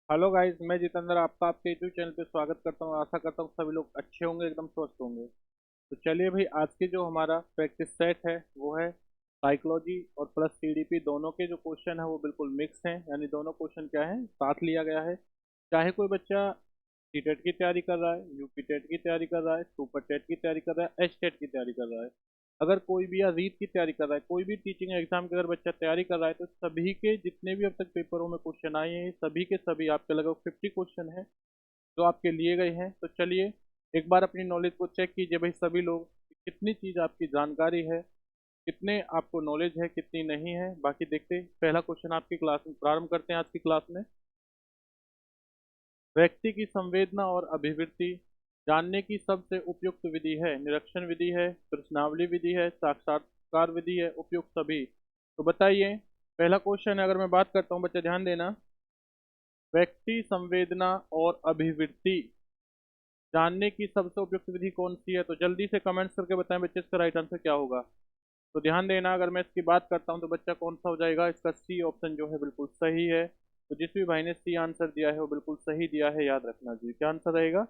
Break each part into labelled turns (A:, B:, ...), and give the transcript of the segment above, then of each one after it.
A: Hello guys, मैं जितेंद्र आपका आपके यूट्यूब चैनल पे स्वागत करता हूँ। आशा करता हूँ सभी लोग अच्छे होंगे, एकदम स्वस्थ होंगे। तो चलिए भाई, आज के जो हमारा प्रैक्टिस सेट है वो है साइकोलॉजी और प्लस सीडीपी। दोनों के जो क्वेश्चन है वो बिल्कुल मिक्स हैं, यानी दोनों क्वेश्चन क्या है, साथ लिया गया है। चाहे कोई बच्चा सीटेट की तैयारी कर रहा है, यूपी टेट की तैयारी कर रहा है, सुपर टेट की तैयारी कर रहा है, एच टेट की तैयारी कर रहा है, अगर कोई भी या रीट की तैयारी कर रहा है, कोई भी टीचिंग एग्जाम की अगर बच्चा तैयारी कर रहा है, तो सभी के जितने भी अब तक पेपरों में क्वेश्चन आए हैं, सभी के सभी आपके लगभग 50 क्वेश्चन हैं जो आपके लिए गए हैं। तो चलिए एक बार अपनी नॉलेज को चेक कीजिए भाई, सभी लोग कितनी चीज़ आपकी जानकारी है, कितने आपको नॉलेज है, कितनी नहीं है। बाकी देखते पहला क्वेश्चन आपकी क्लास में प्रारंभ करते हैं आज की क्लास में। व्यक्ति की संवेदना और अभिवृत्ति जानने की सबसे उपयुक्त विधि है। निरीक्षण विधि है, प्रश्नावली विधि है, साक्षात्कार विधि है, उपयुक्त सभी। तो बताइए, पहला क्वेश्चन है, अगर मैं बात करता हूँ बच्चा ध्यान देना। व्यक्ति संवेदना और अभिवृत्ति जानने की सबसे उपयुक्त विधि कौन सी है? तो जल्दी से कमेंट्स करके बताएं बच्चे, इसका राइट आंसर क्या होगा। तो ध्यान देना, अगर मैं इसकी बात करता हूँ तो बच्चा कौन सा हो जाएगा, इसका सी ऑप्शन जो है बिल्कुल सही है। तो जिस भी भाई ने सी आंसर दिया है वो बिल्कुल सही दिया है, याद रखना जी क्या आंसर रहेगा।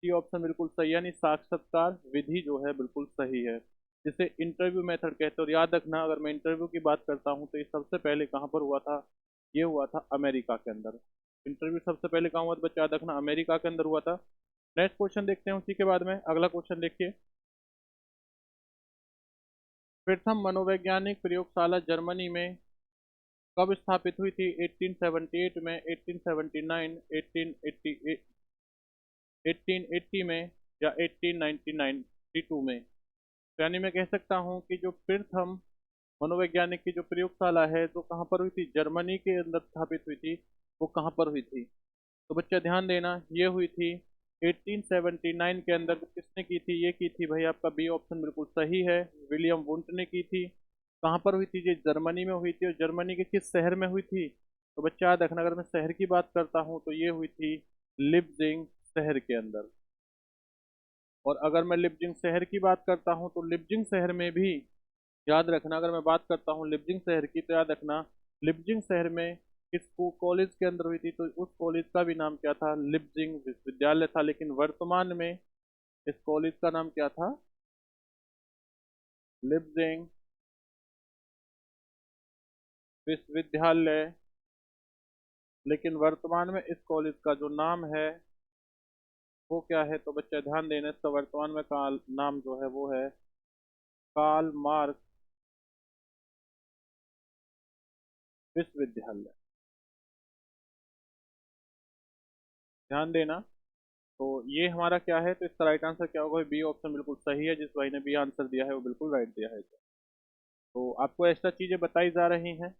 A: सी ऑप्शन बिल्कुल सही, यानी साक्षात्कार विधि जो है बिल्कुल सही है, जिसे इंटरव्यू मेथड कहते हैं। और याद रखना, अगर मैं इंटरव्यू की बात करता हूँ तो ये सबसे पहले कहाँ पर हुआ था? ये हुआ था अमेरिका के अंदर। इंटरव्यू सबसे पहले कहाँ हुआ था बच्चा, याद रखना, अमेरिका के अंदर हुआ था। नेक्स्ट क्वेश्चन देखते हैं उसी के बाद में, अगला क्वेश्चन देखिए। प्रथम मनोवैज्ञानिक प्रयोगशाला जर्मनी में कब स्थापित हुई थी? 1878 में, 1879, 1880, 1880 में, या 1892 में? तो यानी मैं कह सकता हूँ कि जो प्रथम मनोवैज्ञानिक की जो प्रयोगशाला है तो कहाँ पर हुई थी? जर्मनी के अंदर स्थापित हुई थी। वो कहाँ पर हुई थी? तो बच्चा ध्यान देना, ये हुई थी 1879 के अंदर। किसने की थी? ये की थी भाई आपका बी ऑप्शन बिल्कुल सही है, विलियम वुंट ने की थी। कहाँ पर हुई थी? ये जर्मनी में हुई थी। और जर्मनी के किस शहर में हुई थी? तो बच्चा याद रखना, अगर मैं शहर की बात करता हूँ तो ये हुई थी लिप्जिंग शहर के अंदर। और अगर मैं लिप्जिंग शहर की बात करता हूँ तो लिप्जिंग शहर में भी याद रखना, अगर मैं बात करता हूँ लिप्जिंग शहर की, तो याद रखना लिप्जिंग शहर में किस कॉलेज के अंदर हुई थी? तो उस कॉलेज का भी नाम क्या था? लिप्जिंग विश्वविद्यालय था। लेकिन वर्तमान में इस कॉलेज का नाम क्या था? लिप्जिंग विश्वविद्यालय। लेकिन वर्तमान में इस कॉलेज का जो नाम है वो क्या है? तो बच्चा ध्यान देना, इसका वर्तमान में का नाम जो है वो है कार्ल मार्क्स विश्वविद्यालय। ध्यान देना। तो ये हमारा क्या है, तो इसका राइट आंसर क्या होगा? बी ऑप्शन बिल्कुल सही है, जिस भाई ने बी आंसर दिया है वो बिल्कुल राइट दिया है। तो आपको एक्स्ट्रा चीजें बताई जा रही हैं,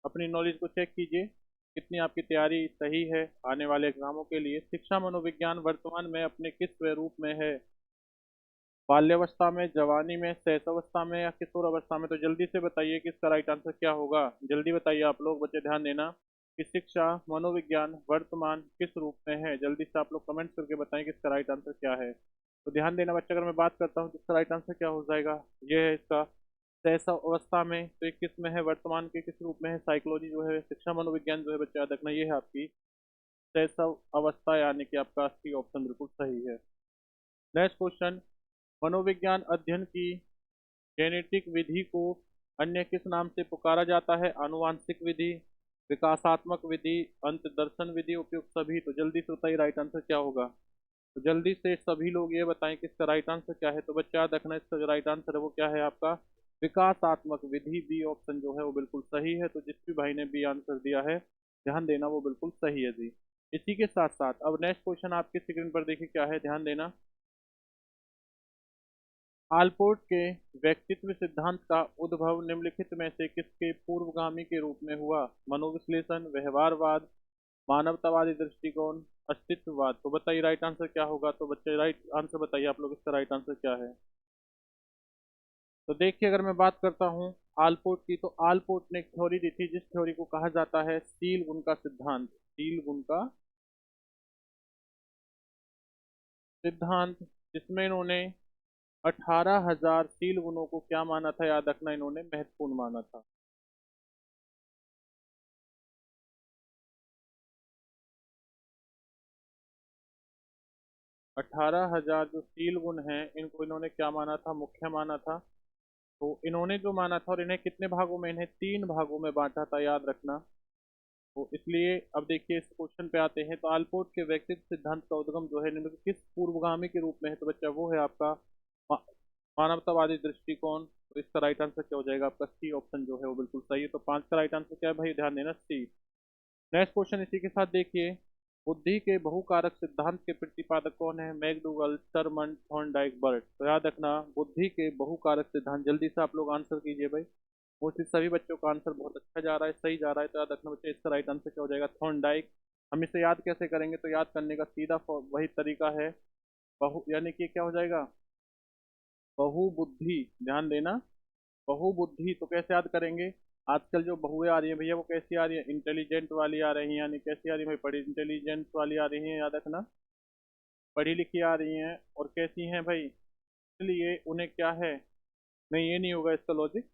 A: अपनी नॉलेज को चेक कीजिए कितनी आपकी तैयारी सही है आने वाले एग्जामों के लिए। शिक्षा मनोविज्ञान वर्तमान में अपने किस स्वरूप में है? बाल्यावस्था में, जवानी में, शैशवावस्था में, या किशोर अवस्था में? तो जल्दी से बताइए कि इसका राइट आंसर क्या होगा। जल्दी बताइए आप लोग, बच्चे ध्यान देना कि शिक्षा मनोविज्ञान वर्तमान किस रूप में है। जल्दी से आप लोग कमेंट करके बताएं कि इसका राइट आंसर क्या है। तो ध्यान देना बच्चा, अगर मैं बात करता हूँ तो इसका राइट आंसर क्या हो जाएगा? ये है इसका शैशव अवस्था में। तो ये किस में है? वर्तमान के किस रूप में है? साइकोलॉजी जो है, शिक्षा मनोविज्ञान जो है बच्चा याद रखना, ये है आपकी शैशव अवस्था, यानी कि आपका सी ऑप्शन बिल्कुल सही है। Next question. मनोविज्ञान अध्ययन की जेनेटिक विधि को अन्य किस नाम से पुकारा जाता है? आनुवांशिक विधि, विकासात्मक विधि, अंतदर्शन विधि, उपयुक्त सभी? तो जल्दी से बताइए राइट आंसर क्या होगा। तो जल्दी से सभी लोग ये बताएं कि इसका राइट आंसर क्या है। तो बच्चा याद रखना, इसका जो राइट आंसर है वो क्या है आपका? विकासात्मक विधि, बी ऑप्शन जो है वो बिल्कुल सही है। तो जिस भी भाई ने बी आंसर दिया है ध्यान देना, वो बिल्कुल सही है जी। इसी के साथ साथ अब नेक्स्ट क्वेश्चन आपकी स्क्रीन पर देखिए क्या है, ध्यान देना। आलपोर्ट के व्यक्तित्व सिद्धांत का उद्भव निम्नलिखित में से किसके पूर्वगामी के रूप में हुआ? मनोविश्लेषण, व्यवहारवाद, मानवतावादी दृष्टिकोण, अस्तित्ववाद? तो बताइए राइट आंसर क्या होगा। तो बच्चे राइट आंसर बताइए आप लोग, इसका राइट आंसर क्या है। तो देखिए, अगर मैं बात करता हूँ आलपोर्ट की, तो आलपोर्ट ने एक थ्योरी दी थी जिस थ्योरी को कहा जाता है सील गुण का सिद्धांत। सील गुण का सिद्धांत, जिसमें इन्होंने 18,000 सील गुणों को क्या माना था? याद रखना, इन्होंने महत्वपूर्ण माना था। 18,000 जो शील गुण हैं इनको इन्होंने क्या माना था, मुख्य माना था। तो इन्होंने जो माना था, और इन्हें कितने भागों में, इन्हें 3 भागों में बांटा था, याद रखना। तो इसलिए अब देखिए इस क्वेश्चन पे आते हैं। तो आल्पोर्ट के व्यक्तित्व सिद्धांत का उद्गम जो है निम्नलिखित किस पूर्वगामी के रूप में है, तो बच्चा वो है आपका मा- मानवतावादी दृष्टिकोण। तो इसका राइट आंसर क्या हो जाएगा आपका, सी ऑप्शन जो है वो बिल्कुल सही है। तो 5 का राइट आंसर क्या है भाई, ध्यान देना, सी। नेक्स्ट क्वेश्चन इसी के साथ देखिए, बुद्धि के बहुकारक सिद्धांत के प्रतिपादक कौन है, मैकडूगल, टर्मन, थॉर्नडाइक, बर्ट। तो याद रखना, बुद्धि के बहुकारक सिद्धांत, जल्दी से आप लोग आंसर कीजिए भाई। मोस्टली सभी बच्चों का आंसर बहुत अच्छा जा रहा है, सही जा रहा है। तो याद रखना बच्चे, इसका राइट आंसर क्या हो जाएगा, थॉर्नडाइक। हम इसे याद कैसे करेंगे, तो याद करने का सीधा वही तरीका है, बहु यानी कि क्या हो जाएगा, बहुबुद्धि, ध्यान देना, बहुबुद्धि। तो कैसे याद करेंगे, आजकल जो बहुएं आ रही है भैया वो कैसी आ रही है, इंटेलिजेंट वाली आ रही हैं, यानी कैसी आ रही है भाई, बड़ी इंटेलिजेंट वाली आ रही हैं, याद रखना, पढ़ी लिखी आ रही हैं। और कैसी हैं भाई, इसलिए उन्हें क्या है, नहीं ये नहीं होगा इसका लॉजिक।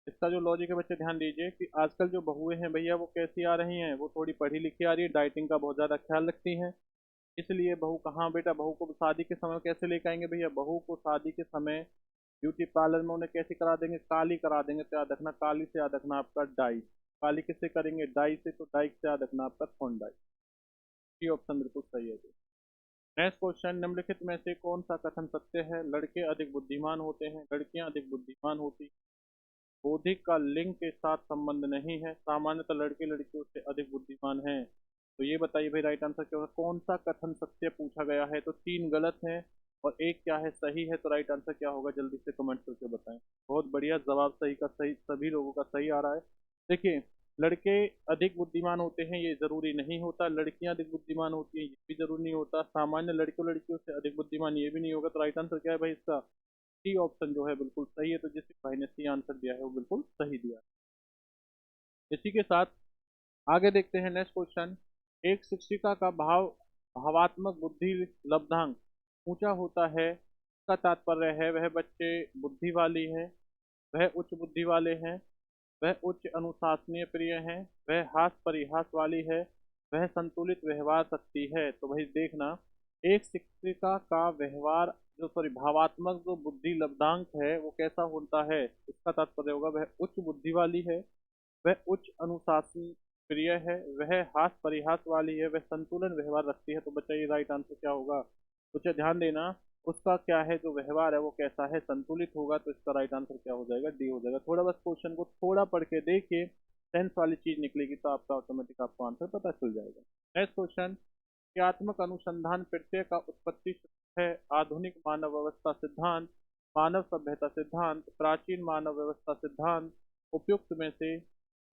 A: इसका जो लॉजिक है बच्चे ध्यान दीजिए कि आजकल जो बहुएं हैं भैया वो कैसी आ रही हैं, वो थोड़ी पढ़ी लिखी आ रही है, डाइटिंग का बहुत ज़्यादा ख्याल रखती हैं। इसलिए बहू कहाँ बेटा, बहू को शादी के समय कैसे लेकर आएंगे भैया, बहू को शादी के समय ब्यूटी पार्लर में उन्हें कैसे करा देंगे, काली करा देंगे। तो याद रखना, काली से याद रखना आपका डाई। काली किससे करेंगे, डाई से। तो डाई से याद रखना आपका थॉर्नडाई। ये ऑप्शन बिल्कुल सही है जी। नेक्स्ट क्वेश्चन, निम्नलिखित में से कौन सा कथन सत्य है, लड़के अधिक बुद्धिमान होते हैं, लड़कियां अधिक बुद्धिमान होती हैं। बौद्धिक का लिंग के साथ संबंध नहीं है, सामान्यतः लड़के लड़कियों से अधिक बुद्धिमान हैं। तो ये बताइए भाई राइट आंसर क्या होगा, कौन सा कथन सत्य पूछा गया है। तो 3 गलत है और एक क्या है, सही है। तो राइट आंसर क्या होगा, जल्दी से कमेंट करके बताएं। बहुत बढ़िया, जवाब सही का सही, सभी लोगों का सही आ रहा है। देखिए, लड़के अधिक बुद्धिमान होते हैं ये जरूरी नहीं होता, लड़कियां अधिक बुद्धिमान होती हैं ये भी जरूरी नहीं होता, सामान्य लड़कों लड़कियों से अधिक बुद्धिमान ये भी नहीं होगा। तो राइट आंसर क्या है भाई इसका, सी ऑप्शन जो है बिल्कुल सही है। तो जिस भाई ने सी आंसर दिया है वो बिल्कुल सही दिया है। इसी के साथ आगे देखते हैं नेक्स्ट क्वेश्चन, एक शिक्षिका का भावात्मक बुद्धि लब्धांक ऊंचा होता है, इसका तात्पर्य है वह बच्चे बुद्धि वाली है, वह उच्च बुद्धि वाले हैं, वह उच्च अनुशासनीय प्रिय हैं, वह हास परिहास वाली है, वह संतुलित व्यवहार रखती है। तो भाई देखना, एक शिक्षिका का व्यवहार जो सॉरी भावात्मक जो बुद्धि लब्धांक है वो कैसा होता है, इसका तात्पर्य होगा वह उच्च बुद्धि वाली है, वह उच्च अनुशासन प्रिय है, वह हास परिहास वाली है, वह संतुलन व्यवहार रखती है। तो बच्चा ये राइट आंसर क्या होगा, बच्चा ध्यान देना, उसका क्या है जो व्यवहार है वो कैसा है, संतुलित होगा। तो इसका राइट आंसर क्या हो जाएगा, डी हो जाएगा। थोड़ा बस क्वेश्चन को थोड़ा पढ़ के देखिए, सेंस वाली चीज निकलेगी तो आपका ऑटोमेटिक आपको आंसर पता चल जाएगा। नेक्स्ट क्वेश्चन, क्रियात्मक अनुसंधान प्रत्यय का उत्पत्ति है, आधुनिक मानव व्यवस्था सिद्धांत, मानव सभ्यता सिद्धांत, प्राचीन मानव व्यवस्था सिद्धांत, उपयुक्त में से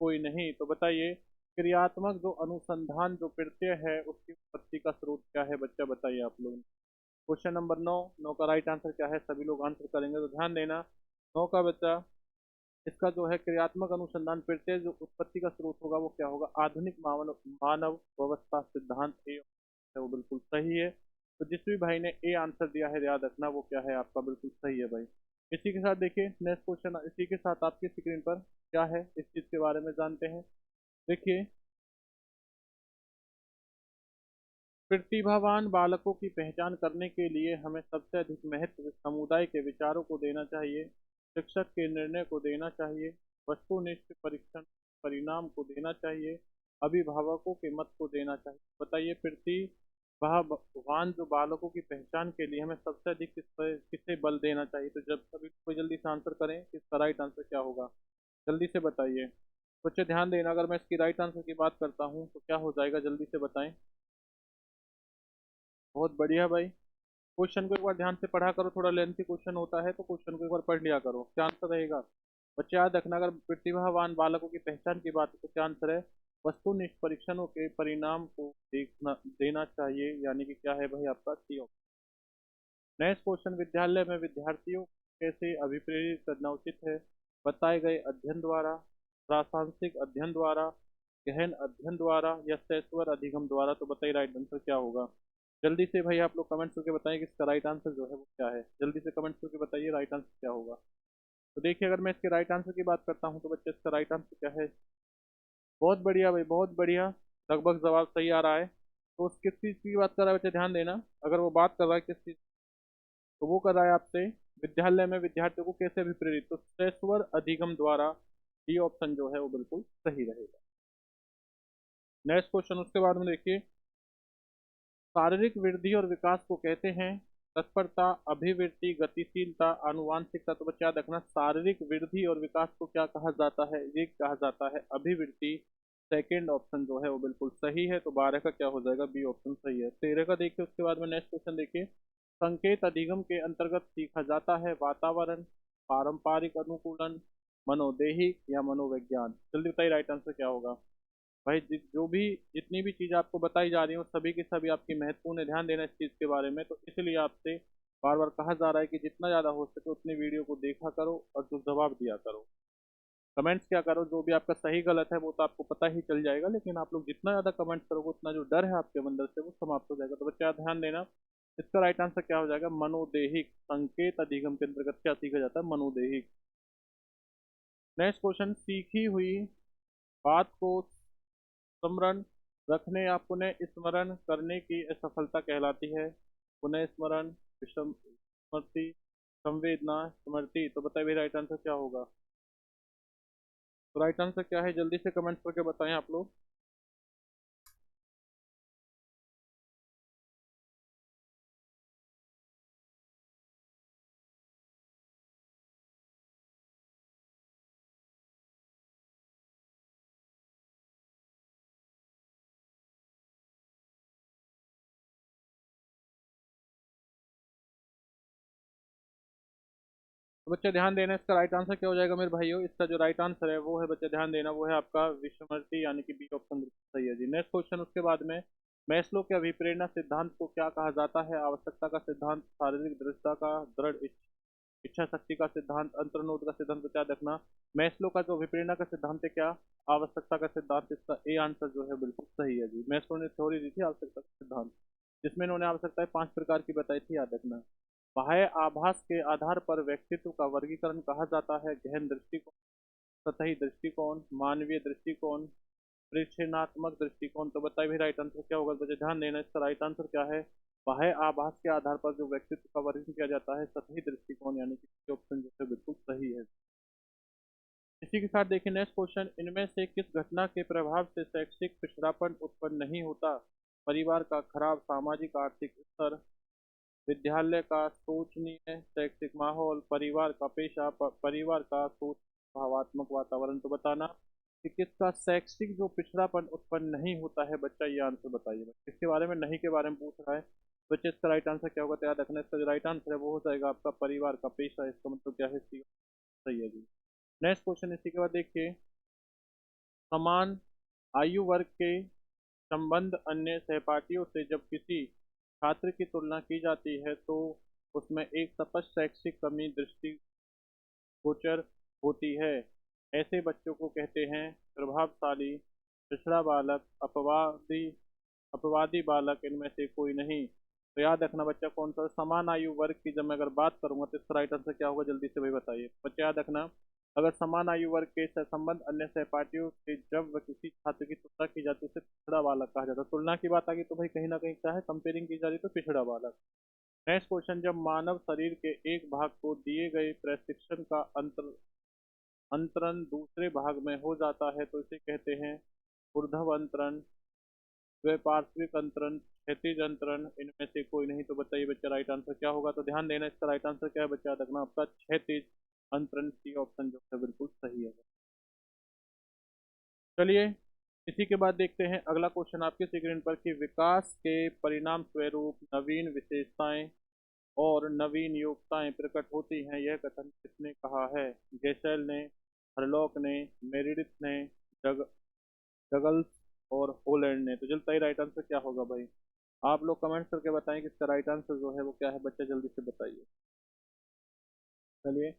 A: कोई नहीं। तो बताइए, क्रियात्मक जो अनुसंधान जो प्रत्यय है उसकी उत्पत्ति का स्रोत क्या है, बच्चा बताइए आप लोग। क्वेश्चन नंबर 9, 9 का राइट आंसर क्या है, सभी लोग आंसर करेंगे तो ध्यान देना। 9 का बच्चा, इसका जो है क्रियात्मक अनुसंधान प्रत्यय जो उत्पत्ति का स्रोत होगा वो क्या होगा, आधुनिक मानव मानव व्यवस्था सिद्धांत, ए है वो बिल्कुल सही है। तो जिस भी भाई ने ए आंसर दिया है याद रखना वो क्या है आपका, बिल्कुल सही है भाई। इसी के साथ देखिए नेक्स्ट क्वेश्चन, इसी के साथ आपकी स्क्रीन पर क्या है इस चीज के बारे में जानते हैं। देखिए, प्रतिभावान बालकों की पहचान करने के लिए हमें सबसे अधिक महत्व समुदाय के विचारों को देना चाहिए, शिक्षक के निर्णय को देना चाहिए, वस्तुनिष्ठ परीक्षण परिणाम को देना चाहिए, अभिभावकों के मत को देना चाहिए। बताइए, प्रतिभावान जो बालकों की पहचान के लिए हमें सबसे अधिक किसे बल देना चाहिए। तो जब सभी कोई जल्दी से आंसर करें इसका राइट आंसर क्या होगा, जल्दी से बताइए। बच्चे ध्यान देना, अगर मैं इसकी राइट आंसर की बात करता हूँ तो क्या हो जाएगा, जल्दी से बताएं। बहुत बढ़िया भाई, क्वेश्चन को एक बार ध्यान से पढ़ा करो, थोड़ा लेंथी क्वेश्चन होता है तो क्वेश्चन को एक बार पढ़ लिया करो। क्या आंसर रहेगा बच्चे, याद रखना, अगर प्रतिभावान बालकों की पहचान की बात है तो क्या आंसर है, वस्तुनिष्ठ परीक्षणों के परिणाम को देखना देना चाहिए, यानी कि क्या है भाई आपका सी ऑप्शन। नेक्स्ट क्वेश्चन, विद्यालय में विद्यार्थियों को कैसे अभिप्रेरित करना उचित है, बताए गए अध्ययन द्वारा, प्रासंगिक अध्ययन द्वारा, गहन अध्ययन द्वारा या सैश्वर अधिगम द्वारा। तो बताइए राइट आंसर क्या होगा, जल्दी से भाई आप लोग कमेंट्स करके बताएं कि इसका राइट आंसर जो है वो क्या है, जल्दी से कमेंट्स करके बताइए राइट आंसर क्या होगा। तो देखिए, अगर मैं इसके राइट आंसर की बात करता हूँ तो बच्चे इसका राइट आंसर क्या है, बहुत बढ़िया भाई बहुत बढ़िया, लगभग जवाब सही आ रहा है। तो उस किस चीज़ की बात कर रहा है बच्चे, ध्यान देना। अगर वो बात कर रहा है किस चीज़, तो वो कर रहा है आपसे विद्यालय में विद्यार्थियों को कैसे अभिप्रेरित, तो सेस्वर अधिगम द्वारा। डी ऑप्शन जो है वो बिल्कुल सही रहेगा। नेक्स्ट क्वेश्चन उसके बाद में देखिए, शारीरिक वृद्धि और विकास को कहते हैं तत्परता, अभिवृद्धि, गतिशीलता, आनुवांशिकता। तो बच्चा याद रखना, शारीरिक वृद्धि और विकास को क्या कहा जाता है, ये कहा जाता है अभिवृद्धि। सेकेंड ऑप्शन जो है वो बिल्कुल सही है। तो 12 का क्या हो जाएगा, बी ऑप्शन सही है। 13 का देखिए उसके बाद में नेक्स्ट क्वेश्चन देखिए, संकेत अधिगम के अंतर्गत सीखा जाता है वातावरण, पारंपरिक अनुकूलन, मनोदेहिक या मनोविज्ञान। जल्दी बताइए राइट आंसर क्या होगा। भाई जो भी जितनी भी चीज़ आपको बताई जा रही है वो सभी की सभी आपकी महत्वपूर्ण है, ध्यान देना इस चीज़ के बारे में। तो इसलिए आपसे बार बार कहा जा रहा है कि जितना ज़्यादा हो सके उतनी वीडियो को देखा करो और जो जवाब दिया करो। कमेंट्स क्या करो, जो भी आपका सही गलत है वो तो आपको पता ही चल जाएगा, लेकिन आप लोग जितना ज़्यादा कमेंट्स करोगे उतना जो डर है आपके अंदर से वो समाप्त हो जाएगा। तो बच्चा ध्यान देना, इसका राइट आंसर क्या हो जाएगा, मनोदेहिक। संकेत अधिगम के अंतर्गत क्या सीखा जाता है, मनोदेहिक। नेक्स्ट क्वेश्चन, सीखी हुई बात को स्मरण रखने या पुनः स्मरण करने की असफलता कहलाती है। पुनः स्मरण, स्मृति, संवेदना, स्मृति। तो बताइए राइट आंसर क्या होगा। तो राइट आंसर क्या है, जल्दी से कमेंट करके बताएं आप लोग। तो बच्चे ध्यान देना, इसका राइट आंसर क्या हो जाएगा मेरे भाइयों। इसका जो राइट आंसर है वो है बच्चे ध्यान देना, वो है आपका विस्मृति, यानी कि बी ऑप्शन सही है जी। नेक्स्ट क्वेश्चन उसके बाद में, मैस्लो के अभिप्रेरणा सिद्धांत को क्या कहा जाता है। आवश्यकता का सिद्धांत, शारीरिक दृढ़ता का, दृढ़ इच्छा शक्ति का सिद्धांत, अंतर्निहित का सिद्धांत। बचा रखना, मैस्लो का जो अभिप्रेरणा का सिद्धांत है क्या, आवश्यकता का सिद्धांत। इसका ए आंसर जो है बिल्कुल सही है जी। मैस्लो ने थ्योरी दी थी आवश्यकता का सिद्धांत, जिसमें इन्होंने आवश्यकताएं 5 प्रकार की बताई थी, याद रखना। बाह्य आभास के आधार पर व्यक्तित्व का वर्गीकरण कहा जाता है गहन दृष्टिकोण, सतही दृष्टिकोण, मानवीय दृष्टिकोण, परिचयात्मक दृष्टिकोण। तो बताइए भी राइट आंसर क्या होगा। मुझे ध्यान देना, इसका राइट आंसर क्या है, बाह्य आभास के आधार पर जो व्यक्तित्व का वर्गीकरण किया जाता है सतही दृष्टिकोण, यानी कि ऑप्शन जो है बिल्कुल सही है। इसी के साथ देखिए नेक्स्ट क्वेश्चन, इनमें से किस घटना के प्रभाव से शैक्षिक पिछड़ापन उत्पन्न नहीं होता। परिवार का खराब सामाजिक आर्थिक स्तर, विद्यालय का शोचनीय शैक्षिक माहौल, परिवार का पेशा, परिवार का सोच भावात्मक वातावरण। तो बताना कि किसका शैक्षिक जो पिछड़ापन उत्पन्न नहीं होता है बच्चा, ये आंसर बताइए। इसके बारे में नहीं के बारे में पूछ रहा है बच्चे, इसका राइट आंसर क्या होगा, तो याद रखना इसका जो राइट आंसर है वो हो जाएगा आपका परिवार का पेशा। इसका मतलब क्या है, सही है जी। नेक्स्ट क्वेश्चन इसी के बाद देखिए, समान आयु वर्ग के संबंध अन्य सहपाठियों से जब किसी छात्र की तुलना की जाती है तो उसमें एक स्पष्ट शैक्षिक कमी दृष्टिगोचर होती है। ऐसे बच्चों को कहते हैं प्रभावशाली, पिछड़ा बालक, अपवादी बालक, इनमें से कोई नहीं। तो याद रखना बच्चा, कौन सा समान आयु वर्ग की जब मैं अगर बात करूंगा तो इसका राइट आंसर क्या होगा, जल्दी से भाई बताइए बच्चा। याद रखना, अगर समान आयु वर्ग के संबंध अन्य सहपाठियों से जब वह किसी छात्र की तुलना की जाती है उसे पिछड़ा बालक कहा जाता है। तुलना की बात आ गई तो भाई कहीं ना कहीं क्या है, कंपेयरिंग की जा रही है, तो पिछड़ा बालक। नेक्स्ट क्वेश्चन, जब मानव शरीर के एक भाग को दिए गए प्रशिक्षण का अंतरण दूसरे भाग में हो जाता है तो इसे कहते हैं ऊर्ध्व अंतरण, द्विपार्श्विक अंतरण, क्षैतिज अंतरण, इनमें से कोई नहीं। तो बताइए बच्चा राइट आंसर क्या होगा। तो ध्यान देना, इसका राइट आंसर क्या है बच्चा, याद रखना आपका क्षैतिज अंतरण, सी ऑप्शन जो है बिल्कुल सही है। चलिए इसी के बाद देखते हैं अगला क्वेश्चन आपके स्क्रीन पर, कि विकास के परिणाम स्वरूप नवीन विशेषताएं और नवीन योग्यताएं प्रकट होती हैं, यह कथन किसने कहा है। गैसेल ने, हरलॉक ने, मेरिडिथ ने, डग डगल्स और होलैंड ने। तो जल्दी बताइए राइट आंसर क्या होगा भाई। आप लोग कमेंट्स करके बताएं कि इसका राइट आंसर जो है वो क्या है बच्चा, जल्दी से बताइए। चलिए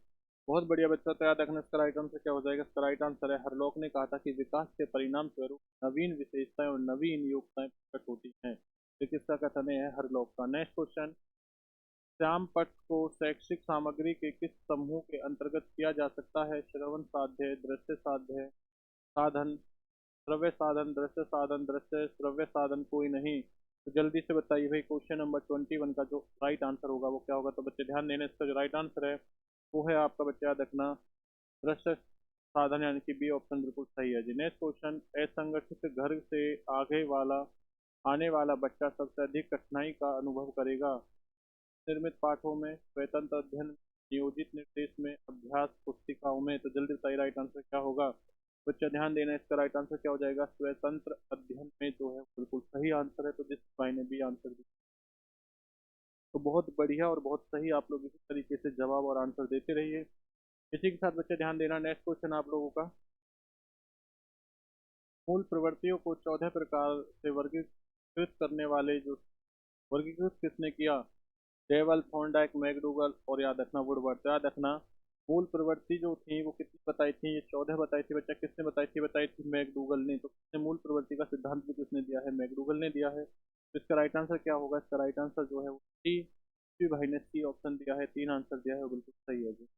A: बहुत बढ़िया बच्चा, तो याद रखना इसका राइट आंसर क्या हो जाएगा। इसका राइट आंसर है, हरलॉक ने कहा था कि विकास के परिणाम स्वरूप नवीन विशेषताएं और नवीन योग्यताएं प्रकट होती हैं। तो किसका कथन है, हरलॉक का। नेक्स्ट क्वेश्चन, श्याम पट्ट को शैक्षिक सामग्री के किस समूह के अंतर्गत किया जा सकता है। श्रवण साध्य, दृश्य साध्य, साधन, श्रव्य साधन, दृश्य साधन, दृश्य श्रव्य साधन, कोई नहीं। तो जल्दी से बताइए भाई, क्वेश्चन नंबर 21 का जो राइट आंसर होगा वो क्या होगा। तो बच्चे ध्यान देना, इसका जो राइट आंसर है वो है आपका, बच्चे याद रखना, दृश्य साधन, यानी कि बी ऑप्शन बिल्कुल सही है जी। नेक्स्ट क्वेश्चन, असंगठित घर से आगे वाला आने वाला बच्चा सबसे अधिक कठिनाई का अनुभव करेगा। निर्मित पाठों में, स्वतंत्र अध्ययन, नियोजित निर्देश में, अभ्यास पुस्तिकाओं में। तो जल्दी बताइए राइट आंसर क्या होगा। बच्चा ध्यान देना, इसका राइट आंसर क्या हो जाएगा, स्वतंत्र अध्ययन में जो है बिल्कुल सही आंसर है। तो जिस भाई ने भी आंसर दिया, तो बहुत बढ़िया और बहुत सही, आप लोग इसी तरीके से जवाब और आंसर देते रहिए। इसी के साथ बच्चे ध्यान देना, नेक्स्ट क्वेश्चन आप लोगों का, मूल प्रवृत्तियों को 14 प्रकार से वर्गीकृत करने वाले जो वर्गीकृत किसने किया। डेवल, थॉर्नडाइक, मैकडूगल और याद रखना वुडवर्ड। तो याद रखना, मूल प्रवृत्ति जो थी वो कितनी बताई थी, ये 14 बताई थी बच्चा। किसने बताई थी मैकडूगल ने। तो किसने मूल प्रवृत्ति का सिद्धांत भी किसने दिया है, मैकडूगल ने दिया है। तो इसका राइट आंसर क्या होगा, इसका राइट आंसर जो है वो सी, भाई ने सी ऑप्शन दिया है, 3 आंसर दिया है, वो बिल्कुल सही है जी।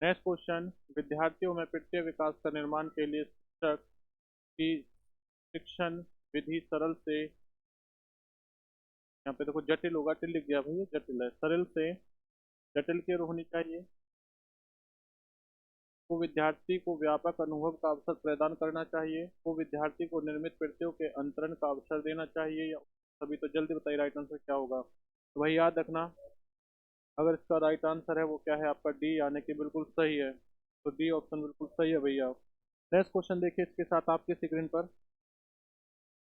A: नेक्स्ट क्वेश्चन, विद्यार्थियों में तृतीय विकास का निर्माण के लिए शिक्षक की शिक्षण विधि सरल से, यहाँ पे देखो जटिल होगा, टिल लिख गया भैया, जटिल है, सरल से जटिल की ओर होनी चाहिए। को विद्यार्थी को व्यापक अनुभव का अवसर प्रदान करना चाहिए। को विद्यार्थी को निर्मित कृतियों के अंतरण का अवसर देना चाहिए, या सभी। तो जल्दी बताइए राइट आंसर क्या होगा। तो भाई याद रखना, अगर इसका राइट आंसर है वो क्या है आपका, डी, यानी कि बिल्कुल सही है। तो डी ऑप्शन बिल्कुल सही है भैया। नेक्स्ट क्वेश्चन देखिए इसके साथ आपके स्क्रीन पर।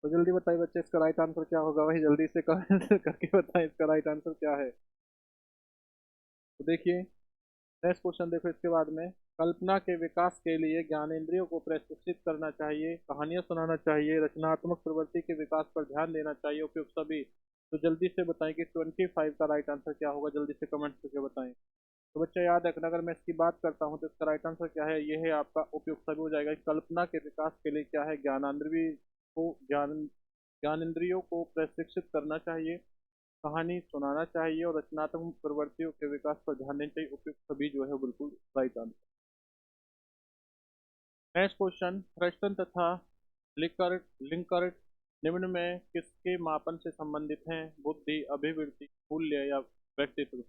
A: तो जल्दी बताइए बच्चे, इसका राइट आंसर क्या होगा, वही जल्दी से कमेंट करके बताएं इसका राइट आंसर क्या है। तो देखिए नेक्स्ट क्वेश्चन देखो इसके बाद में, कल्पना के विकास के लिए ज्ञानेंद्रियों को प्रशिक्षित करना चाहिए, कहानियां सुनाना चाहिए, रचनात्मक प्रवृत्ति के विकास पर ध्यान देना चाहिए, उपयुक्त सभी। तो जल्दी से बताएं कि 25 का राइट आंसर क्या होगा, जल्दी से कमेंट करके बताएं। तो बच्चा याद रखना, अगर मैं इसकी बात करता हूँ तो इसका राइट आंसर क्या है, ये है आपका उपयुक्त सभी हो जाएगा। कल्पना के विकास के लिए क्या है, ज्ञानेंद्रियों को प्रशिक्षित करना चाहिए, कहानी सुनाना चाहिए और रचनात्मक प्रवृत्तियों के विकास पर ध्यान देना चाहिए, उपयुक्त सभी जो है वो बिल्कुल right answer. Next question, Thurstone तथा लिंकर्ट लिंकर्ट निम्न में किसके मापन से संबंधित हैं, बुद्धि, अभिवृत्ति, मूल्य या व्यक्तित्व।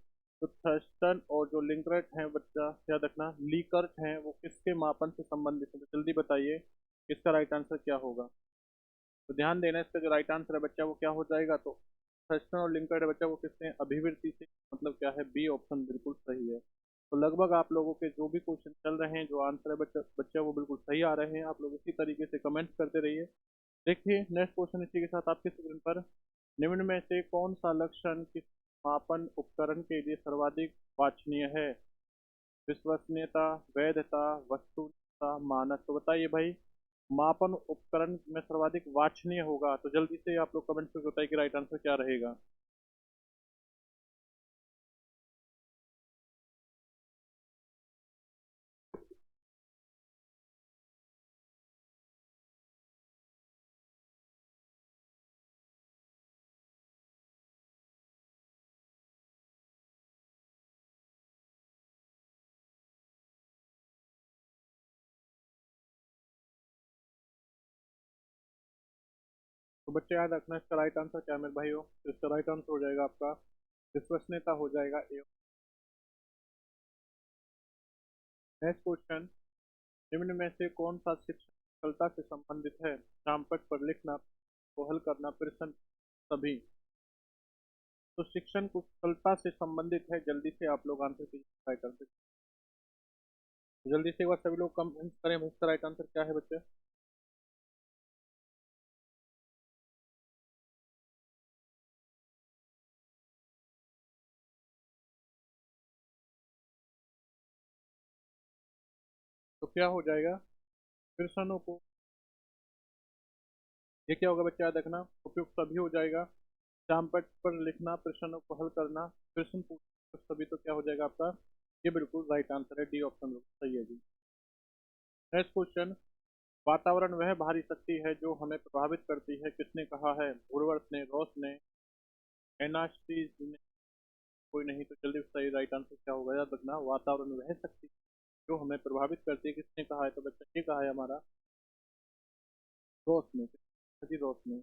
A: तो थ्रस्टन और जो लिंकर्ट हैं बच्चा याद रखना, लीकर्ट हैं, वो किसके मापन से संबंधित है। तो जल्दी बताइए इसका राइट आंसर क्या होगा। तो ध्यान देना, इसका जो राइट आंसर है बच्चा वो क्या हो जाएगा। तो थर्स्टन और लिंकर्ट बच्चा वो किससे, अभिवृत्ति से, मतलब क्या है, बी ऑप्शन बिल्कुल सही है। तो लगभग आप लोगों के जो भी क्वेश्चन चल रहे हैं, जो आंसर है बच्चा बच्चा वो बिल्कुल सही आ रहे हैं। आप लोग इसी तरीके से कमेंट करते रहिए। देखिए नेक्स्ट क्वेश्चन इसी के साथ आपके स्क्रीन पर, निम्न में से कौन सा लक्षण किस मापन उपकरण के लिए सर्वाधिक वांछनीय है। विश्वसनीयता, वैधता, वस्तुनिष्ठता, मानक। तो बताइए भाई, मापन उपकरण में सर्वाधिक वांछनीय होगा। तो जल्दी से आप लोग कमेंट करके बताइए कि राइट आंसर क्या रहेगा। तो बच्चे याद रखना, इसका राइट आंसर क्या है मेरे भाइयों। तो इसका राइट आंसर हो जाएगा आपका विश्वसनीयता हो जाएगा ए। नेक्स्ट क्वेश्चन, निम्न में से कौन सा शिक्षण कुशलता से संबंधित है, नामपट पर लिखना को हल करना, प्रश्न सभी। तो शिक्षण कुशलता से संबंधित है, जल्दी से आप लोग आंसर कीजिए राइट आंसर। जल्दी से एक बार सभी लोग कमेंट करें इसका राइट आंसर क्या है बच्चे। तो क्या हो जाएगा, प्रश्नों को, ये क्या होगा बच्चा याद रखना, उपयुक्त सभी हो जाएगा। चामपट पर लिखना, प्रश्नों को हल करना, प्रश्न पूछना सभी। तो क्या हो जाएगा आपका, ये बिल्कुल राइट आंसर है, डी ऑप्शन बिल्कुल सही है जी। नेक्स्ट क्वेश्चन, वातावरण वह भारी शक्ति है जो हमें प्रभावित करती है, किसने कहा है, वुडवर्थ ने, रॉस ने, एनास्टीज ने, कोई नहीं। तो जल्दी सही राइट आंसर क्या होगा, याद रखना, वातावरण वह शक्ति जो हमें प्रभावित करती है, किसने कहा है। तो बच्चा ये कहा है हमारा रॉस ने, जी रॉस ने।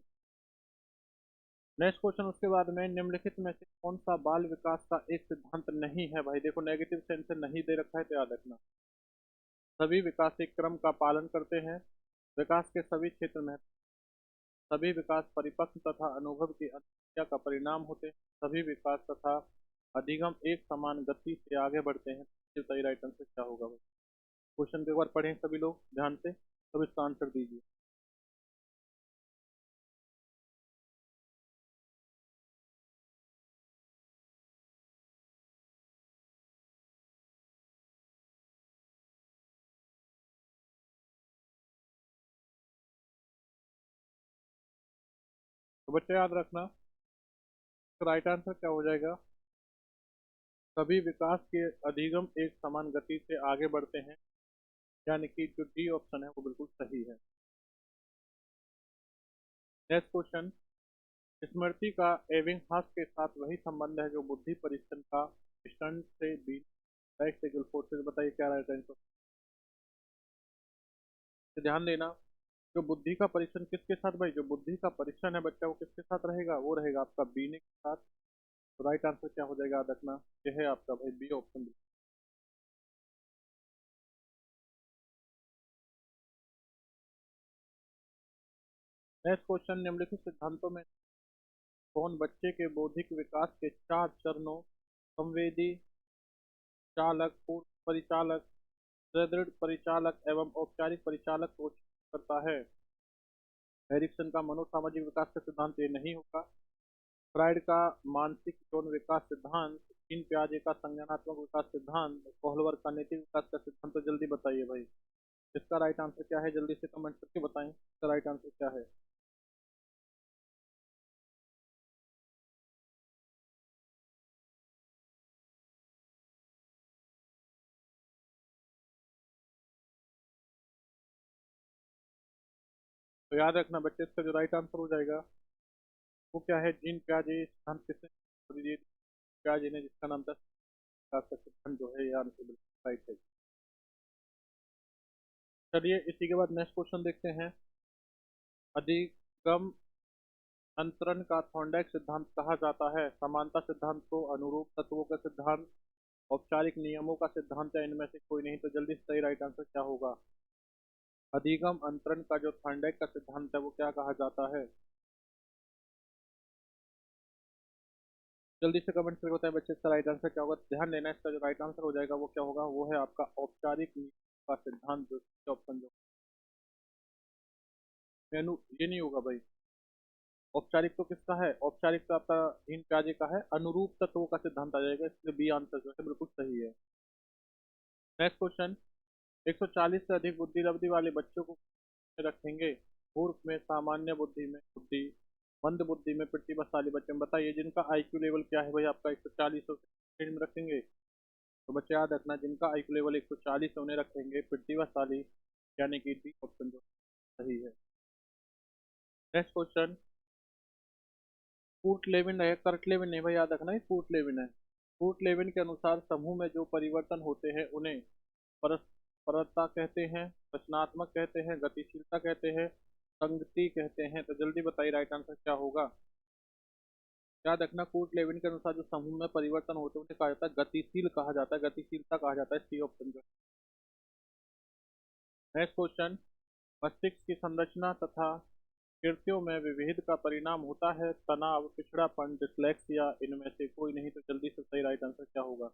A: नेक्स्ट क्वेश्चन उसके बाद में, निम्नलिखित में से कौन सा बाल विकास का एक सिद्धांत नहीं है? भाई देखो, नेगेटिव सेंस से नहीं दे रखा है तो याद रखना। सभी विकास एक क्रम का पालन करते हैं। विकास के सभी क्षेत्र में सभी विकास परिपक्व तथा अनुभव की अनुक्रिया का परिणाम होते हैं। सभी विकास तथा अधिगम एक समान गति से आगे बढ़ते हैं। तो सही राइट आंसर क्या होगा भाई? क्वेश्चन को एक बार पढ़ें सभी लोग ध्यान से, तब इसका आंसर दीजिए। तो बच्चे याद रखना, राइट आंसर क्या हो जाएगा? सभी विकास के अधिगम एक समान गति से आगे बढ़ते हैं, यानी कि जो डी ऑप्शन है वो बिल्कुल सही है। नेक्स्ट क्वेश्चन, स्मृति का एबिंगहॉस के साथ वही संबंध है जो बुद्धि परीक्षण का स्टंट से बी राइट से फोर्सेज। बताइए क्या राइट आंसर? तो ध्यान देना, जो बुद्धि का परीक्षण किसके साथ भाई? जो बुद्धि का परीक्षण है बच्चा वो किसके साथ रहेगा? वो रहेगा आपका बीने के साथ। तो राइट आंसर क्या हो जाएगा याद रखना, यह है आपका भाई बी ऑप्शन। नेक्स्ट क्वेश्चन, निम्नलिखित सिद्धांतों में कौन बच्चे के बौद्धिक विकास के 4 चरणों संवेदी, चालक, पूर्व परिचालक, सुदृढ़ परिचालक एवं औपचारिक परिचालक को करता है? एरिक्सन का मनोसामाजिक विकास का सिद्धांत ये नहीं होगा। फ्राइड का मानसिक यौन विकास सिद्धांत, जीन पियाजे का संज्ञानात्मक विकास सिद्धांत, कोहलवर का नैतिक विकास का सिद्धांत। तो जल्दी बताइए भाई, इसका राइट आंसर क्या है? जल्दी से कमेंट करके बताएं इसका राइट आंसर क्या है। तो याद रखना बच्चे, इसका जो राइट आंसर हो जाएगा वो क्या है? जीन पियाजे सिद्धांत किसने दिए? पियाजे ने, जिसका नाम था विकास का सिद्धांत जो है, ये आंसर बिल्कुल राइट है। चलिए इसी के बाद नेक्स्ट क्वेश्चन देखते हैं। अधिगम अंतरण का थॉर्नडाइक सिद्धांत कहा जाता है? समानता सिद्धांत को, अनुरूप तत्वों का सिद्धांत, औपचारिक नियमों का सिद्धांत, या इनमें से कोई नहीं? तो जल्दी से सही राइट आंसर क्या होगा? अधिगम अंतरण का जो थॉर्नडाइक का सिद्धांत है वो क्या कहा जाता है? जल्दी से कमेंट करके बताएं बच्चे, इसका राइट आंसर क्या होगा? ध्यान देना, इसका जो राइट आंसर हो जाएगा वो क्या होगा? वो है आपका औपचारिक नियमों का सिद्धांत, जो ऑप्शन जो मेनू ये नहीं होगा भाई। औपचारिक तो किसका है? औपचारिक तो आपका हीन प्याजे का है। अनुरूप तत्वों का सिद्धांत आ जाएगा, इसलिए बी आंसर जो है बिल्कुल सही है। नेक्स्ट क्वेश्चन, 140 से अधिक बुद्धि अवधि वाले बच्चों को रखेंगे? मूर्ख में, सामान्य बुद्धि में, बुद्धि मंद बुद्धि में, प्रतिभाशाली बच्चे में। बताइए जिनका आईक्यू लेवल क्या है भाई आपका 140 श्रेणी में रखेंगे? तो बच्चे याद रखना, जिनका आईक्यू लेवल 140 उन्हें रखेंगे प्रतिभाशाली, यानी कि डी ऑप्शन जो सही है। नेक्स्ट क्वेश्चन, कूट लेविन है, कर्ट लेविन नहीं भाई, याद रखना ये कूट लेविन है। कूट लेविन के अनुसार समूह में जो परिवर्तन होते हैं उन्हें परस्परता कहते हैं, रचनात्मक कहते हैं, गतिशीलता कहते हैं, संगति कहते हैं। तो जल्दी बताइए राइट आंसर क्या होगा? याद रखना, कूट लेविन के अनुसार जो समूह में परिवर्तन होते हैं उन्हें कहा जाता है गतिशील, कहा जाता है गतिशीलता कहा जाता है, सी ऑप्शन जो। नेक्स्ट क्वेश्चन, मस्तिष्क की संरचना तथा कृत्यों में विभेद का परिणाम होता है तनाव, पिछड़ापन, डिसलेक्सिया, इनमें से कोई नहीं? तो जल्दी से सही राइट आंसर क्या होगा?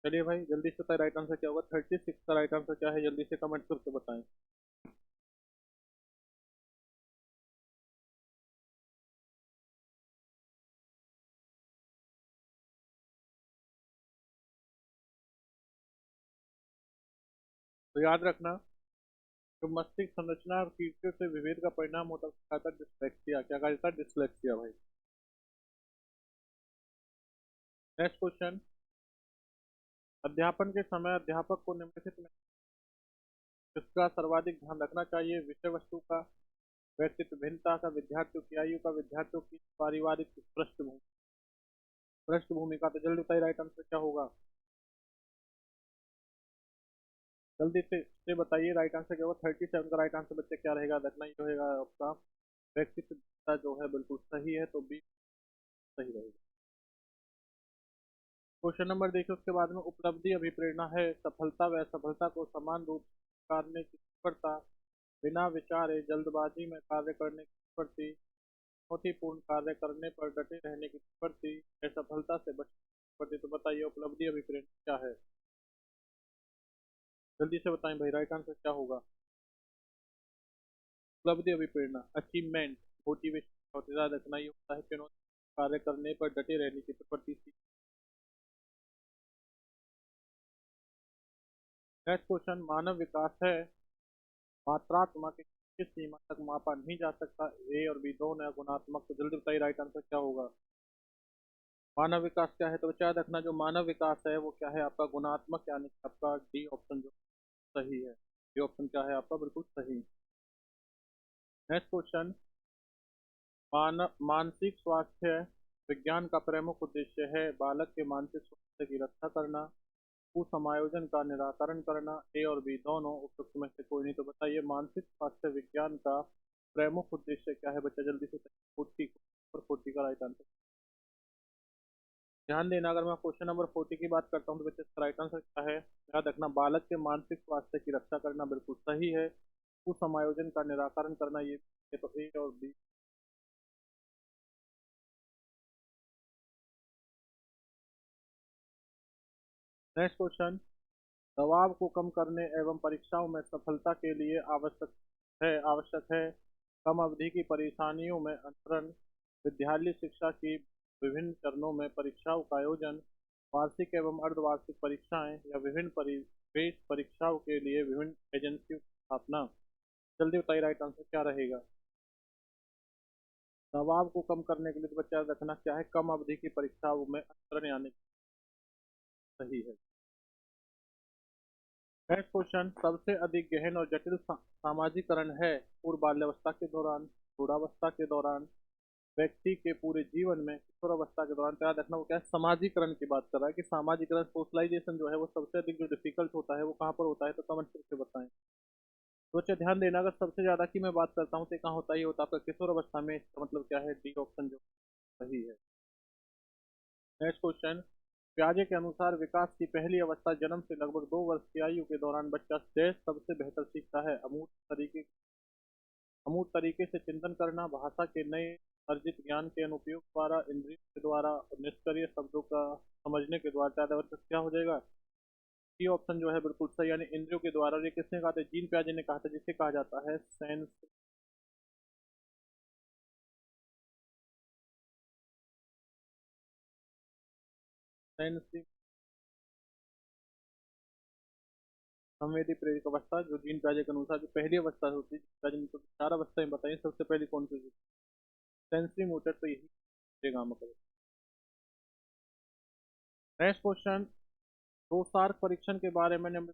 A: चलिए भाई जल्दी से सही राइट आंसर क्या होगा? 36 का राइट आंसर क्या है? जल्दी से कमेंट करके बताएं। तो याद रखना, जो मस्तिष्क संरचना और कृत्यों से विभेद का परिणाम होता है उसको कहा जाता है डिसलेक्सिया। क्या कहा जाता है? डिसलेक्सिया भाई। नेक्स्ट क्वेश्चन, अध्यापन के समय अध्यापक को निम्नलिखित में किसका सर्वाधिक ध्यान रखना चाहिए? विषय वस्तु का, व्यक्तित्व भिन्नता का, विद्यार्थियों की आयु का, विद्यार्थियों की पारिवारिक पृष्ठभूमि पृष्ठभूमि का। तो जल्दी बताइए राइट आंसर क्या होगा? जल्दी से बताइए राइट आंसर क्या होगा? 37 का राइट आंसर बच्चे क्या रहेगा? देखना ये रहेगा आपका व्यक्तित्व जो है बिल्कुल सही है, तो बी सही रहेगा। क्वेश्चन नंबर देखिए उसके बाद में, उपलब्धि अभिप्रेरणा है सफलता व असफलता को समान रूप से स्वीकारने की प्रवृत्ति, बिना विचारे जल्दबाजी में कार्य करने की प्रवृत्ति, चुनौतीपूर्ण कार्य करने पर डटे रहने की प्रवृत्ति, असफलता से बचने की प्रवृत्ति। तो बताइए उपलब्धि अभिप्रेरणा क्या है? जल्दी से बताएं भाई, राइट आंसर क्या होगा? उपलब्धि अभिप्रेरणा अचीवमेंट, मोटिवेशन और याद रखना, ये होता है चुनौती कार्य करने पर डटे रहने की प्रवृत्ति। नेक्स्ट क्वेश्चन, मानव विकास है मात्रात्मक, किस सीमा तक मापा नहीं जा सकता, ए और बी दोनों है गुणात्मक। तो जल्दी बताइए राइट आंसर क्या होगा? मानव विकास क्या है? तो बच्चा याद रखना, जो मानव विकास है वो क्या है आपका? गुणात्मक, यानी कि आपका डी ऑप्शन जो सही है। डी ऑप्शन क्या है आपका? बिल्कुल सही। नेक्स्ट क्वेश्चन, मानसिक स्वास्थ्य विज्ञान का प्रमुख उद्देश्य है बालक के मानसिक स्वास्थ्य की रक्षा करना, कुसमायोजन का निराकरण करना, ए और बी दोनों, उपयुक्त में से कोई नहीं। तो बताइए मानसिक स्वास्थ्य विज्ञान का प्रमुख उद्देश्य क्या है बच्चा? जल्दी से 40 और 40 का राइट आंसर। ध्यान देना, अगर मैं क्वेश्चन नंबर 40 की बात करता हूँ तो बच्चे इसका राइट आंसर क्या है? याद रखना, बालक के मानसिक स्वास्थ्य की रक्षा करना बिल्कुल सही है, कुसमायोजन का निराकरण करना ये तो ए और बी। नेक्स्ट क्वेश्चन, दबाव को कम करने एवं परीक्षाओं में सफलता के लिए आवश्यक है कम अवधि की परेशानियों में अंतरण, विद्यालय शिक्षा की विभिन्न चरणों में परीक्षाओं का आयोजन, वार्षिक एवं अर्धवार्षिक परीक्षाएं, या विभिन्न परिवेश परीक्षाओं के लिए विभिन्न एजेंसियों की स्थापना। जल्दी बताइए राइट आंसर क्या रहेगा? दबाव को कम करने के लिए तो बच्चा याद रखना क्या है? कम अवधि की परीक्षाओं में अंतरण, यानी सही है। नेक्स्ट क्वेश्चन, सबसे अधिक गहन और जटिल सामाजिकरण है पूर्व बाल्यावस्था के दौरान, प्रौढ़ावस्था के दौरान, व्यक्ति के पूरे जीवन में, किशोरावस्था के दौरान। तो याद रखना वो क्या है? समाजीकरण की बात कर रहा है कि सामाजिकरण, सोशलाइजेशन जो है वो सबसे अधिक जो डिफिकल्ट होता है वो कहाँ पर होता है? तो कमेंट करके बताएं। तो अच्छा ध्यान देना, अगर सबसे ज्यादा की मैं बात करता हूँ तो कहाँ होता है? ये होता है आपका किशोर अवस्था में। इसका मतलब क्या है? डी ऑप्शन जो सही है। नेक्स्ट क्वेश्चन, प्याजे के अनुसार विकास की पहली अवस्था जन्म से लगभग 2 वर्ष की आयु के दौरान बच्चा देश सबसे बेहतर सीखता है, अमूर्त तरीके से चिंतन करना, भाषा के नए अर्जित ज्ञान के अनुपयोग द्वारा, इंद्रियों के द्वारा और निष्क्रिय शब्दों का समझने के द्वारा। ज्यादा वर्ष क्या हो जाएगा? सी ऑप्शन जो है बिल्कुल सही, यानी इंद्रियों के द्वारा। और ये किसने कहा था? जीन प्याजे ने कहा था, जिसे कहा जाता है सेंस सेंस संवेदी प्रेरक अवस्था, जो जीन प्याजे के अनुसार जो पहली अवस्था होती है। जीन प्याजे ने तो 4 अवस्थाएं बताई, सबसे पहली कौन सी? सेंसरी मोटर, तो यही देगा मतलब। नेक्स्ट क्वेश्चन, रोसार्क परीक्षण के बारे में निम्न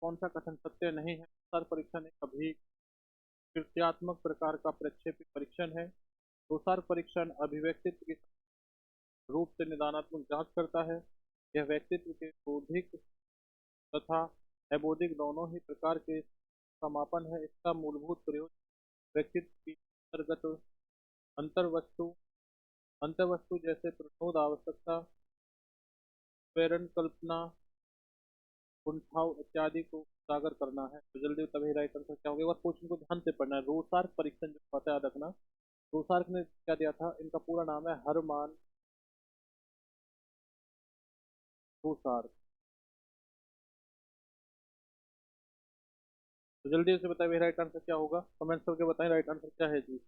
A: कौन सा कथन सत्य नहीं है? रोसार्क परीक्षण एक अभिकृत्यात्मक प्रकार का प्रक्षेपी परीक्षण है। रोसार्क परीक्षण अभिव्यक्तित्व की रूप से निदानात्मक जांच करता है। यह व्यक्तित्व के बौद्धिक तथा अबौद्धिक दोनों ही प्रकार के का मापन है। इसका मूलभूत प्रयोग व्यक्तित्व की अंतर्गत अंतर्वस्तु अंतर्वस्तु जैसे प्रबोध आवश्यकता, प्रेरण कल्पना, कुंठाव इत्यादि को उजागर करना है। तो जल्दी तभी राइट आंसर क्या होगा? और क्वेश्चन को ध्यान से पढ़ना है। रोसार्क परीक्षण जो पता याद रखना, रोसार्क ने क्या दिया था? इनका पूरा नाम है हरमान रोसार्क। तो जल्दी से बताइए राइट आंसर क्या होगा? कमेंट करके बताएं राइट आंसर क्या है जी।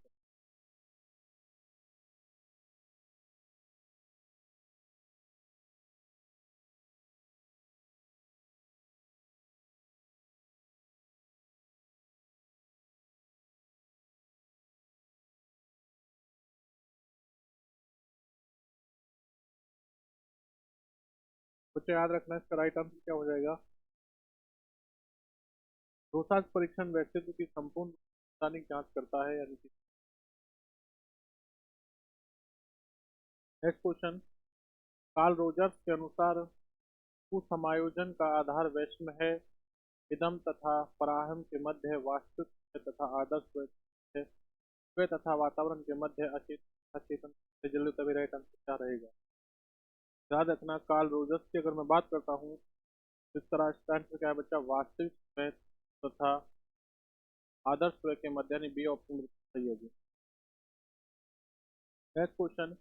A: बच्चे याद रखना इसका राइट आंसर क्या हो जाएगा? रोसार्क परीक्षण व्यक्तित्व की संपूर्ण स्थानिक जांच करता है, यानी कि। नेक्स्ट क्वेश्चन, कार्ल रोजर्स के अनुसार कुसमायोजन का आधार वैश्व है, इदम तथा पराहम के मध्य है, वास्तविक है तथा आदर्श है। वे तथा वातावरण के मध्य अचेतन अचेतन से जल्दी तभी राइट आंसर क्या रहेगा। याद रखना कार्ल रोजर्स की अगर मैं बात करता हूँ तो इसका राइट आंसर क्या है बच्चा, वास्तविक स्वयं तथा आदर्श स्वयं के मध्य, यानी बी ऑप्शन बिल्कुल सही है जी। नेक्स्ट क्वेश्चन,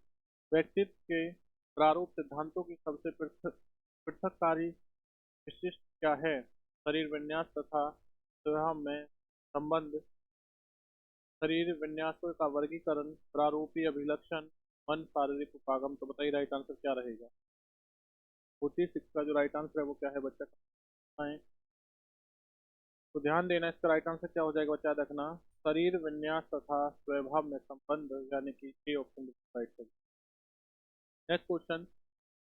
A: व्यक्तित्व के प्रारूप सिद्धांतों की सबसे पृथककारी विशिष्ट क्या है। शरीर विन्यास तथा स्वभाव में संबंध, शरीर विन्यासों का वर्गीकरण, प्रारूपी अभिलक्षण, मन शारीरिक उपागम। तो बताइए राइट आंसर क्या रहेगा। 46 का जो राइट आंसर है वो क्या है बच्चा, बताएं। तो ध्यान देना, इसका राइट आंसर क्या हो जाएगा बच्चा, देखना शरीर विन्यास तथा स्वभाव में संबंध, यानी कि ए ऑप्शन राइट है। नेक्स्ट क्वेश्चन,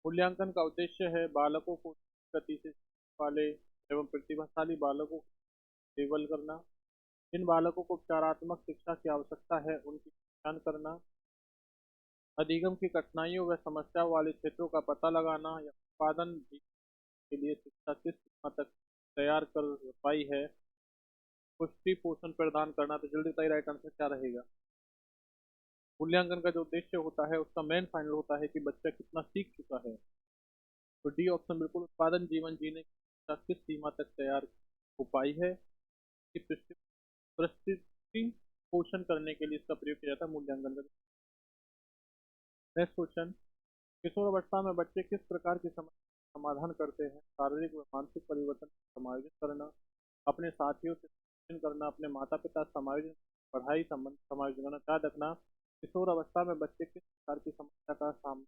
A: मूल्यांकन का उद्देश्य है बालकों को गति से सीखने वाले एवं प्रतिभाशाली बालकों को लेबल करना, जिन बालकों को उपचारात्मक शिक्षा की आवश्यकता है उनकी पहचान करना, अधिगम की कठिनाइयों व समस्या वाले क्षेत्रों का पता लगाना, या उत्पादन के लिए शिक्षा किस सीमा तक तैयार कर पाई है, पुष्टि पोषण प्रदान करना। तो जल्दी बताइए राइट आंसर क्या रहेगा। मूल्यांकन का जो उद्देश्य होता है उसका मेन फाइनल होता है कि बच्चा कितना सीख चुका है। तो डी ऑप्शन बिल्कुल, उत्पादन जीवन जीने की शिक्षा किस सीमा तक तैयार हो पाई है, कि परिस्थिति पोषण करने के लिए इसका प्रयोग किया जाता है मूल्यांकन का। नेक्स्ट क्वेश्चन, किशोर अवस्था में बच्चे किस प्रकार की समस्या का समाधान करते हैं। शारीरिक व मानसिक परिवर्तन को समायोजित करना, अपने साथियों से संप्रेषण करना, अपने माता पिता से समायोजन, पढ़ाई संबंध समायोजन करना। याद रखना किशोर अवस्था में बच्चे किस प्रकार की समस्या का सामना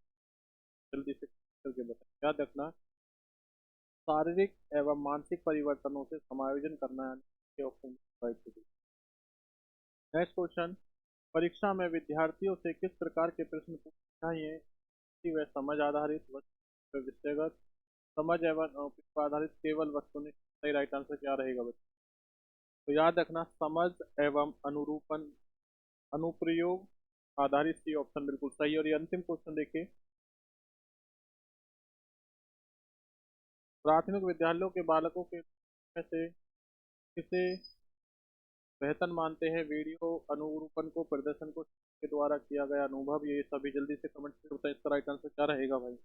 A: जल्दी से करके बताएं। याद रखना शारीरिक एवं मानसिक परिवर्तनों से समायोजन करना, यानी ऑप्शन राइट। नेक्स्ट क्वेश्चन, परीक्षा में विद्यार्थियों से किस प्रकार के प्रश्न पूछने चाहिए, कि वह समझ आधारित, वस्तु विषयगत, समझ एवं उपयुक्त आधारित, केवल वस्तुनिष्ठ। सही राइट आंसर क्या रहेगा बच्चों। तो याद रखना समझ एवं अनुरूपण अनुप्रयोग आधारित, सी ऑप्शन बिल्कुल सही। और ये अंतिम क्वेश्चन देखिए, प्राथमिक विद्यालयों के बालकों के में से किसे बेहतर मानते हैं, वीडियो अनुरूपण को, प्रदर्शन को, के द्वारा किया गया अनुभव। ये सभी जल्दी से कमेंट में बताएं, इसका राइट आंसर क्या रहेगा भाई।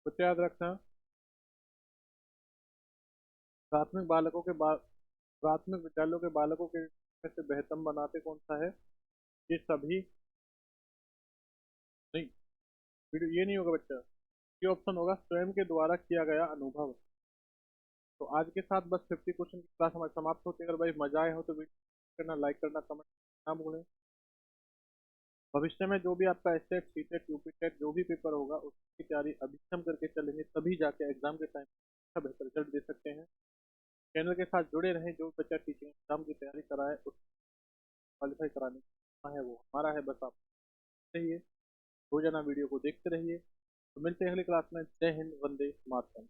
A: बच्चे याद रखना प्राथमिक विद्यालयों के बालकों के में से बेहतर बनाते कौन सा है, ये सभी नहीं, वीडियो ये नहीं होगा बच्चा, ये ऑप्शन होगा स्वयं के द्वारा किया गया अनुभव। तो आज के साथ बस 50 क्वेश्चन की क्लास हमारी समाप्त होती है। अगर भाई मजा आए हो तो वीडियो करना, लाइक करना, कमेंट ना भूलें। भविष्य में जो भी आपका एसटेट सीटेट यूपीटेट जो भी पेपर होगा उसकी तैयारी अभी से हम करके चलेंगे, तभी जाके एग्जाम के टाइम अच्छा बेहतर रिजल्ट दे सकते हैं। चैनल के साथ जुड़े रहें, जो बच्चा टीचिंग एग्जाम की तैयारी कराए उस क्वालिफाई कराने का है वो हमारा है, बस आप रहिए रोजाना वीडियो को देखते रहिए। तो मिलते हैं अगली क्लास में। जय हिंद, वंदे मातरम।